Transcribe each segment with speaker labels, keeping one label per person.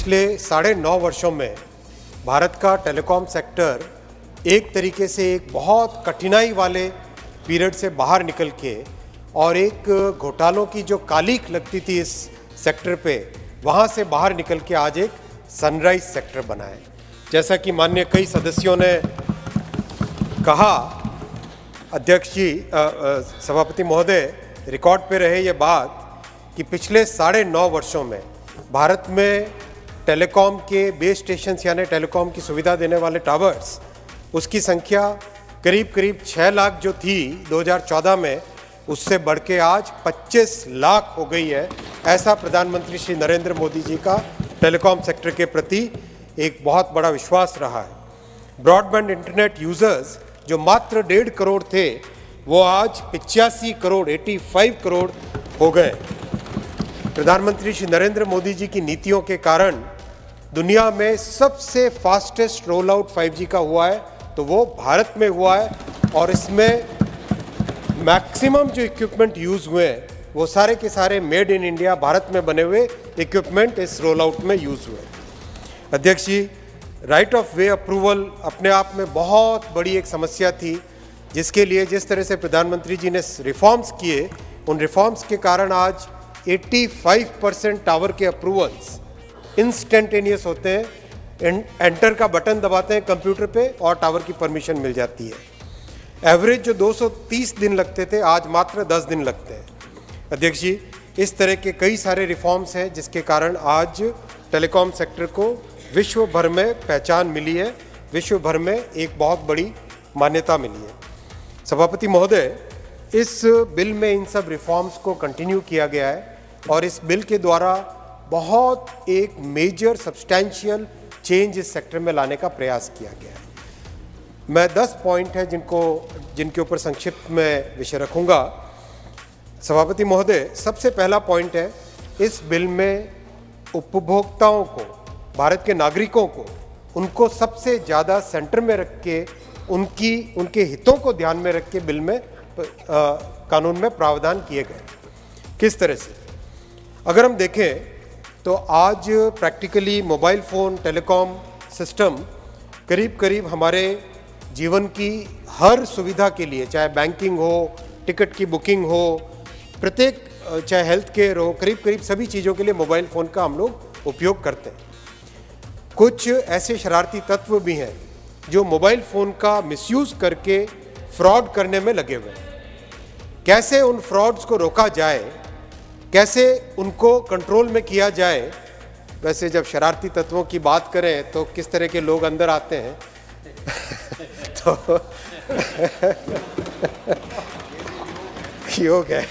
Speaker 1: पिछले 9.5 वर्षों में भारत का टेलीकॉम सेक्टर एक तरीके से एक बहुत कठिनाई वाले पीरियड से बाहर निकल के और एक घोटालों की जो कालीख लगती थी इस सेक्टर पे, वहाँ से बाहर निकल के आज एक सनराइज सेक्टर बना है। जैसा कि माननीय कई सदस्यों ने कहा, अध्यक्ष जी, सभापति महोदय, रिकॉर्ड पे रहे ये बात कि पिछले 9.5 वर्षों में भारत में टेलीकॉम के बेस स्टेशन यानी टेलीकॉम की सुविधा देने वाले टावर्स, उसकी संख्या करीब 6 लाख जो थी 2014 में, उससे बढ़ के आज 25 लाख हो गई है। ऐसा प्रधानमंत्री श्री नरेंद्र मोदी जी का टेलीकॉम सेक्टर के प्रति एक बहुत बड़ा विश्वास रहा है। ब्रॉडबैंड इंटरनेट यूजर्स जो मात्र 1.5 करोड़ थे, वो आज 85 करोड़ 85 करोड़ हो गए। प्रधानमंत्री श्री नरेंद्र मोदी जी की नीतियों के कारण दुनिया में सबसे फास्टेस्ट रोल आउट 5G का हुआ है, तो वो भारत में हुआ है और इसमें मैक्सिमम जो इक्विपमेंट यूज हुए हैं वो सारे के सारे मेड इन इंडिया, भारत में बने हुए इक्विपमेंट इस रोल आउट में यूज हुए। अध्यक्ष जी, राइट ऑफ वे अप्रूवल अपने आप में बहुत बड़ी एक समस्या थी, जिसके लिए जिस तरह से प्रधानमंत्री जी ने रिफॉर्म्स किए, उन रिफॉर्म्स के कारण आज 85% टावर के अप्रूवल्स इंस्टेंटेनियस होते हैं। एंटर का बटन दबाते हैं कंप्यूटर पे और टावर की परमिशन मिल जाती है। एवरेज जो 230 दिन लगते थे, आज मात्र 10 दिन लगते हैं। अध्यक्ष जी, इस तरह के कई सारे रिफॉर्म्स हैं जिसके कारण आज टेलीकॉम सेक्टर को विश्व भर में पहचान मिली है, विश्व भर में एक बहुत बड़ी मान्यता मिली है। सभापति महोदय, इस बिल में इन सब रिफॉर्म्स को कंटिन्यू किया गया है और इस बिल के द्वारा बहुत एक मेजर सब्सटैंशियल चेंज इस सेक्टर में लाने का प्रयास किया गया है। मैं 10 पॉइंट है जिनके ऊपर संक्षिप्त में विषय रखूंगा। सभापति महोदय, सबसे पहला पॉइंट है, इस बिल में उपभोक्ताओं को, भारत के नागरिकों को, उनको सबसे ज़्यादा सेंटर में रख के उनके हितों को ध्यान में रख के बिल में कानून में प्रावधान किए गए। किस तरह से? अगर हम देखें तो आज practically mobile phone telecom system करीब हमारे जीवन की हर सुविधा के लिए, चाहे बैंकिंग हो, टिकट की बुकिंग हो, प्रत्येक, चाहे हेल्थ केयर हो, करीब सभी चीज़ों के लिए मोबाइल फ़ोन का हम लोग उपयोग करते हैं। कुछ ऐसे शरारती तत्व भी हैं जो मोबाइल फ़ोन का मिसयूज़ करके फ्रॉड करने में लगे हुए हैं। कैसे उन फ्रॉड्स को रोका जाए, कैसे उनको कंट्रोल में किया जाए? वैसे जब शरारती तत्वों की बात करें तो किस तरह के लोग अंदर आते हैं तो योग है।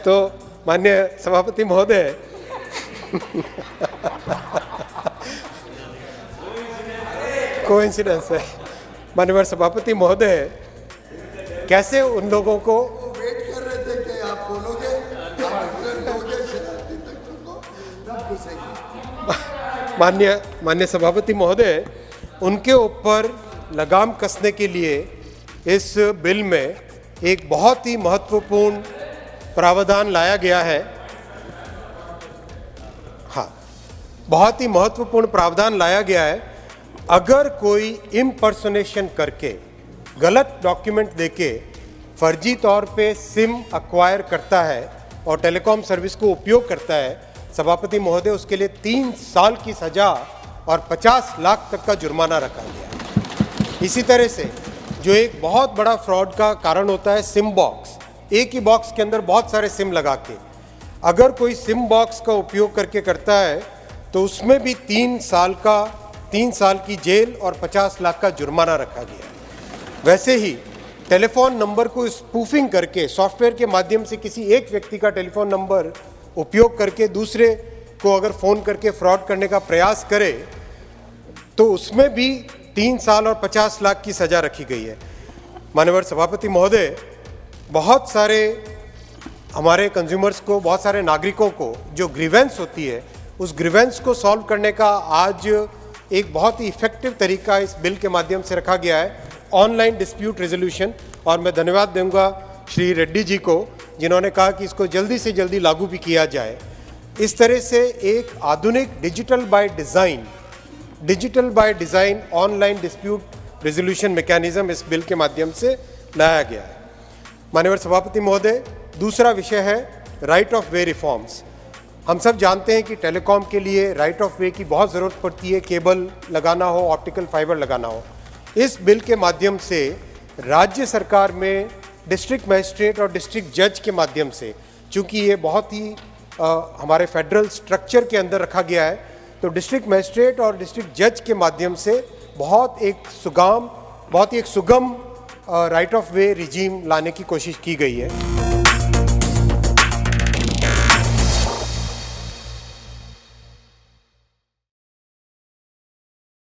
Speaker 1: तो माननीय सभापति महोदय, कोइंसिडेंस है। माननीय सभापति महोदय, कैसे उन लोगों को
Speaker 2: वेट कर रहे थे कि आप बोलोगे,
Speaker 1: माननीय सभापति महोदय, उनके ऊपर लगाम कसने के लिए इस बिल में एक बहुत ही महत्वपूर्ण प्रावधान लाया गया है। हाँ, बहुत ही महत्वपूर्ण प्रावधान लाया गया है। अगर कोई इम्पर्सोनेशन करके, गलत डॉक्यूमेंट देके फर्जी तौर पे सिम अक्वायर करता है और टेलीकॉम सर्विस को उपयोग करता है, सभापति महोदय, उसके लिए 3 साल की सजा और 50 लाख तक का जुर्माना रखा गया है। इसी तरह से जो एक बहुत बड़ा फ्रॉड का कारण होता है, सिम बॉक्स, एक ही बॉक्स के अंदर बहुत सारे सिम लगा के, अगर कोई सिम बॉक्स का उपयोग करके करता है तो उसमें भी 3 साल की जेल और 50 लाख का जुर्माना रखा गया है। वैसे ही टेलीफोन नंबर को स्पूफिंग करके, सॉफ्टवेयर के माध्यम से किसी एक व्यक्ति का टेलीफोन नंबर उपयोग करके दूसरे को अगर फ़ोन करके फ्रॉड करने का प्रयास करे तो उसमें भी 3 साल और 50 लाख की सज़ा रखी गई है। माननीय सभापति महोदय, बहुत सारे हमारे कंज्यूमर्स को, बहुत सारे नागरिकों को जो ग्रीवेंस होती है, उस ग्रीवेंस को सॉल्व करने का आज एक बहुत ही इफेक्टिव तरीका इस बिल के माध्यम से रखा गया है, ऑनलाइन डिस्प्यूट रेजोल्यूशन। और मैं धन्यवाद दूंगा श्री रेड्डी जी को, जिन्होंने कहा कि इसको जल्दी से जल्दी लागू भी किया जाए। इस तरह से एक आधुनिक digital by design online dispute resolution mechanism इस बिल के माध्यम से लाया गया है। माननीय सभापति महोदय, दूसरा विषय है राइट ऑफ वे रिफॉर्म्स। हम सब जानते हैं कि टेलीकॉम के लिए राइट ऑफ वे की बहुत ज़रूरत पड़ती है, केबल लगाना हो, ऑप्टिकल फाइबर लगाना हो। इस बिल के माध्यम से राज्य सरकार में डिस्ट्रिक्ट मजिस्ट्रेट और डिस्ट्रिक्ट जज के माध्यम से, चूँकि ये बहुत ही हमारे फेडरल स्ट्रक्चर के अंदर रखा गया है, तो डिस्ट्रिक्ट मजिस्ट्रेट और डिस्ट्रिक्ट जज के माध्यम से बहुत ही एक सुगम राइट ऑफ वे रिजीम लाने की कोशिश की गई है।